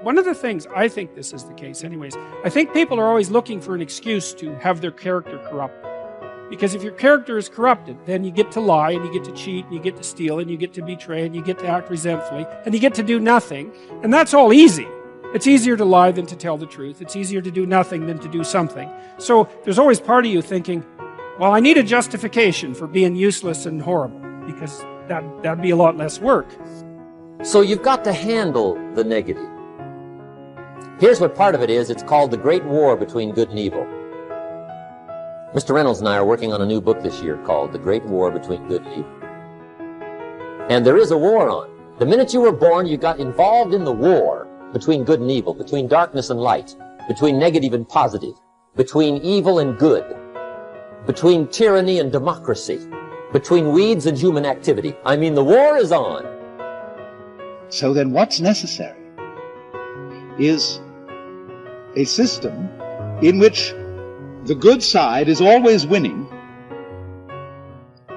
One of the things, I think this is the case anyways, I think people are always looking for an excuse to have their character corrupted. Because if your character is corrupted, then you get to lie, and you get to cheat, and you get to steal, and you get to betray, and you get to act resentfully, and you get to do nothing. And that's all easy. It's easier to lie than to tell the truth. It's easier to do nothing than to do something. So there's always part of you thinking, well, I need a justification for being useless and horrible, because that'd be a lot less work. So you've got to handle the negative. Here's what part of it is. It's called the Great War Between Good and Evil. Mr. Reynolds and I are working on a new book this year called The Great War Between Good and Evil. And there is a war on. The minute you were born, you got involved in the war between good and evil, between darkness and light, between negative and positive, between evil and good, between tyranny and democracy, between weeds and human activity. I mean, the war is on. So then what's necessary is a system in which the good side is always winning,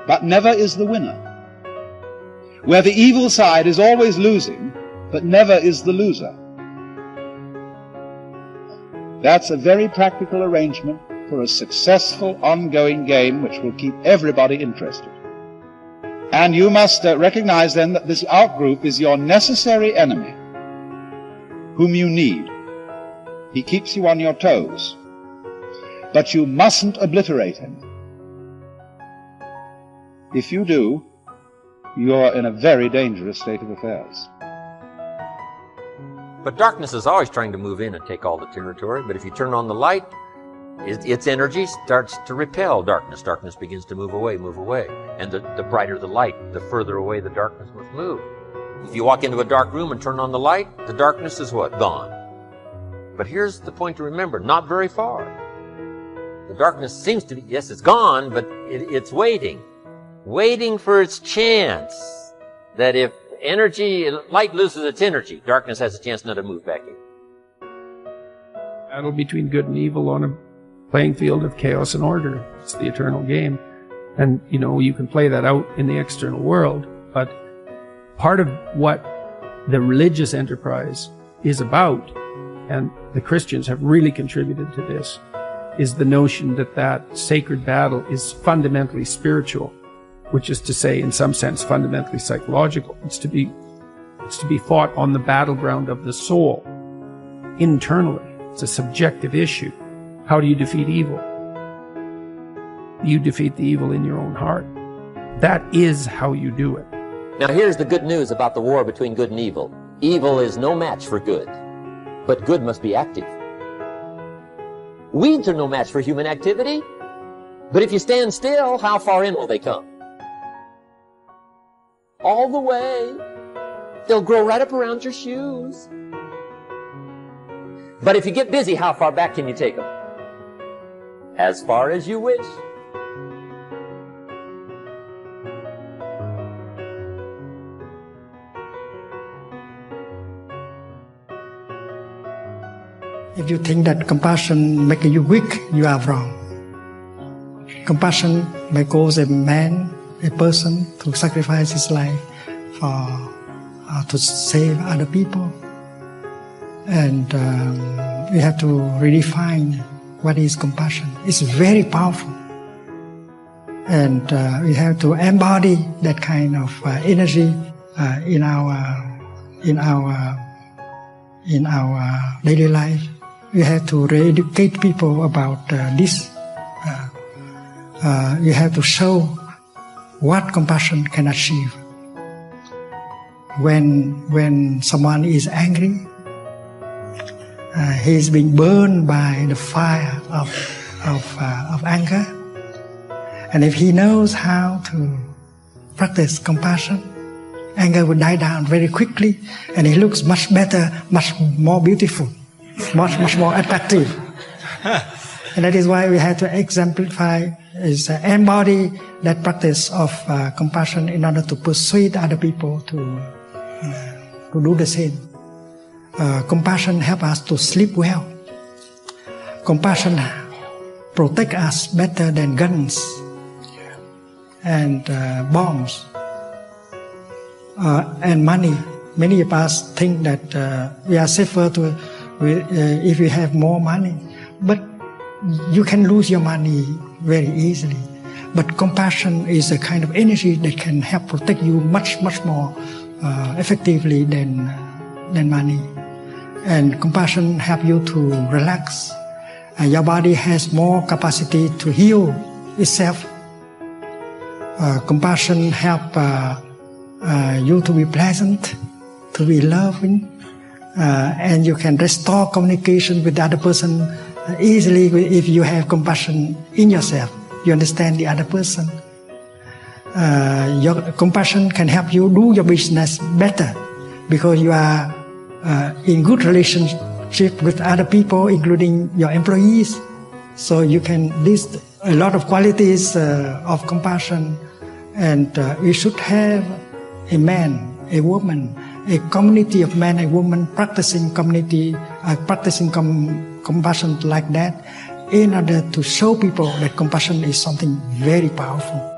but never is the winner. Where the evil side is always losing, but never is the loser. That's a very practical arrangement for a successful ongoing game which will keep everybody interested. And you must recognize then that this outgroup is your necessary enemy, whom you need. He keeps you on your toes. But you mustn't obliterate him. If you do, you're in a very dangerous state of affairs. But darkness is always trying to move in and take all the territory. But if you turn on the light, its energy starts to repel darkness. Darkness begins to move away. And the brighter the light, the further away the darkness must move. If you walk into a dark room and turn on the light, the darkness is what? Gone. But here's the point to remember, not very far. The darkness seems to be, yes, it's gone, but it's waiting for its chance. That if light loses its energy, darkness has a chance not to move back in. Battle between good and evil on a playing field of chaos and order. It's the eternal game. And, you can play that out in the external world, but part of what the religious enterprise is about, and the Christians have really contributed to this, is the notion that sacred battle is fundamentally spiritual, which is to say, in some sense, fundamentally psychological. It's to be fought on the battleground of the soul, internally. It's a subjective issue. How do you defeat evil? You defeat the evil in your own heart. That is how you do it. Now here's the good news about the war between good and evil. Evil is no match for good, but good must be active. Weeds are no match for human activity, but if you stand still, how far in will they come? All the way. They'll grow right up around your shoes. But if you get busy, how far back can you take them? As far as you wish. If you think that compassion makes you weak, you are wrong. Compassion may cause a person to sacrifice his life to save other people. And we have to redefine what is compassion. It's very powerful. And we have to embody that kind of energy in our daily life. We have to re-educate people about this. You have to show what compassion can achieve. When someone is angry, he's being burned by the fire of anger. And if he knows how to practice compassion, anger will die down very quickly, and he looks much better, much more beautiful, much more attractive. And that is why we have to exemplify, embody that practice of compassion in order to persuade other people to do the same. Compassion helps us to sleep well. Compassion protects us better than guns and bombs and money. Many of us think that we are safer if we have more money, but you can lose your money very easily. But compassion is a kind of energy that can help protect you much more effectively than money. And compassion help you to relax. Your body has more capacity to heal itself. Compassion help you to be pleasant, to be loving, and you can restore communication with the other person easily if you have compassion in yourself. You understand the other person. Your compassion can help you do your business better because you are in good relationship with other people, including your employees. So you can list a lot of qualities of compassion, and we should have a man, a woman, a community of men and women practicing compassion like that, in order to show people that compassion is something very powerful.